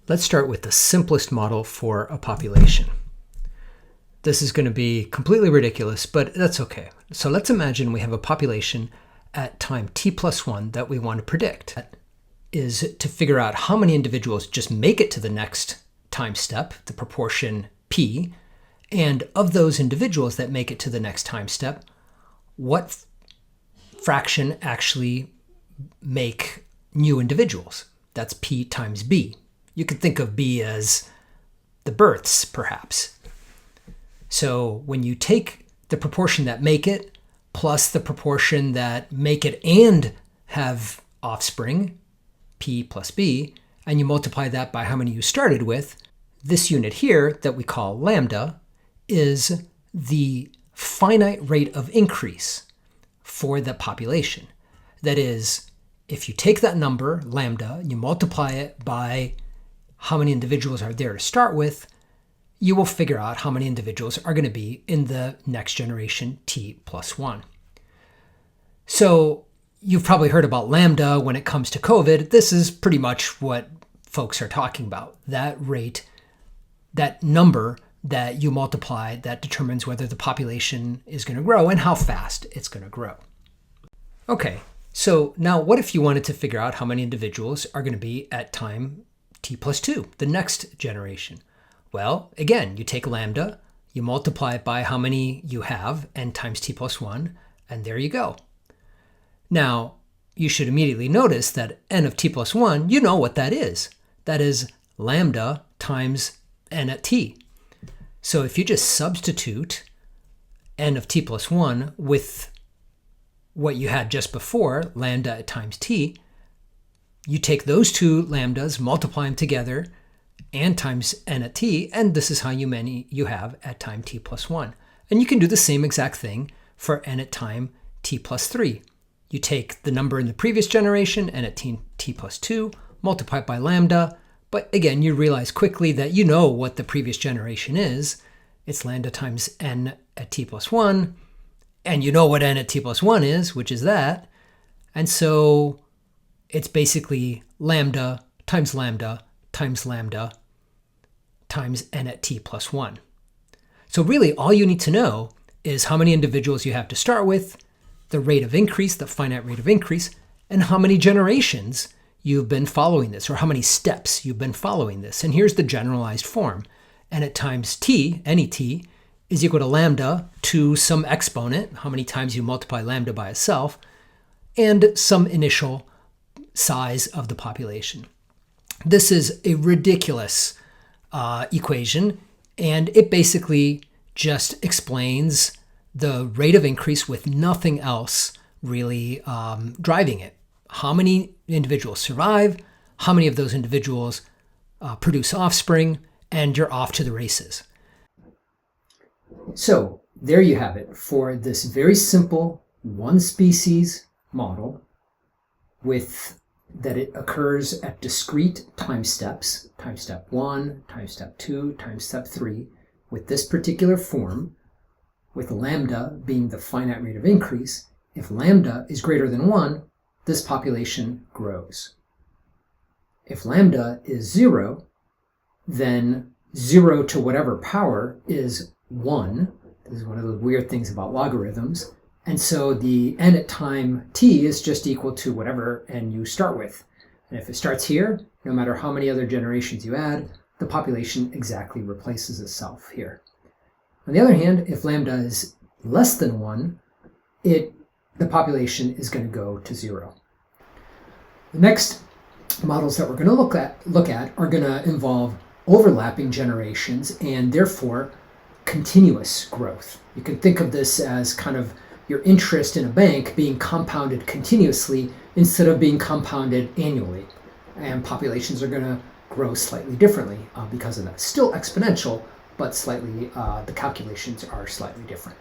Let's start with the simplest model for a population. This is going to be completely ridiculous, but that's okay. So let's imagine we have a population at time t plus 1 that we want to predict. That is to figure out how many individuals just make it to the next time step, the proportion p, and of those individuals that make it to the next time step, what fraction actually make new individuals? That's p times b. You could think of b as the births, perhaps. So when you take the proportion that make it plus the proportion that make it and have offspring, p plus b, and you multiply that by how many you started with, this unit here that we call lambda is the finite rate of increase for the population. That is, if you take that number, lambda, you multiply it by how many individuals are there to start with, you will figure out how many individuals are going to be in the next generation t plus 1. So you've probably heard about lambda when it comes to COVID. This is pretty much what folks are talking about. That rate, that number that you multiply, that determines whether the population is going to grow and how fast it's going to grow. Okay, so now what if you wanted to figure out how many individuals are going to be at time t plus 2, the next generation? Well, again, you take lambda, you multiply it by how many you have, n times t plus 1, and there you go. Now, you should immediately notice that n of t plus 1, you know what that is. That is lambda times n at t. So if you just substitute n of t plus 1 with what you had just before, lambda times t, you take those two lambdas, multiply them together, and times n at t, and this is how many you have at time t plus 1. And you can do the same exact thing for n at time t plus 3. You take the number in the previous generation, n at t plus 2, multiply it by lambda, but again, you realize quickly that you know what the previous generation is. It's lambda times n at t plus 1, and you know what n at t plus 1 is, which is that. And so it's basically lambda times lambda times lambda times n at t plus 1. So really all you need to know is how many individuals you have to start with, the rate of increase, the finite rate of increase, and how many generations you've been following this, or how many steps you've been following this. And here's the generalized form. N at times t, any t, is equal to lambda to some exponent, how many times you multiply lambda by itself, and some initial size of the population. This is a ridiculous equation, and it basically just explains the rate of increase with nothing else really driving it. How many individuals survive, how many of those individuals produce offspring, and you're off to the races. So there you have it for this very simple one species model with that it occurs at discrete time steps, time step 1, time step 2, time step 3, with this particular form, with lambda being the finite rate of increase. If lambda is greater than 1, this population grows. If lambda is 0, then 0 to whatever power is 1. This is one of the weird things about logarithms. And so the n at time t is just equal to whatever n you start with. And if it starts here, no matter how many other generations you add, the population exactly replaces itself here. On the other hand, if lambda is less than 1, the population is going to go to 0. The next models that we're going to look at are going to involve overlapping generations and therefore continuous growth. You can think of this as kind of your interest in a bank being compounded continuously instead of being compounded annually. And populations are going to grow slightly differently because of that. Still exponential, but slightly the calculations are slightly different.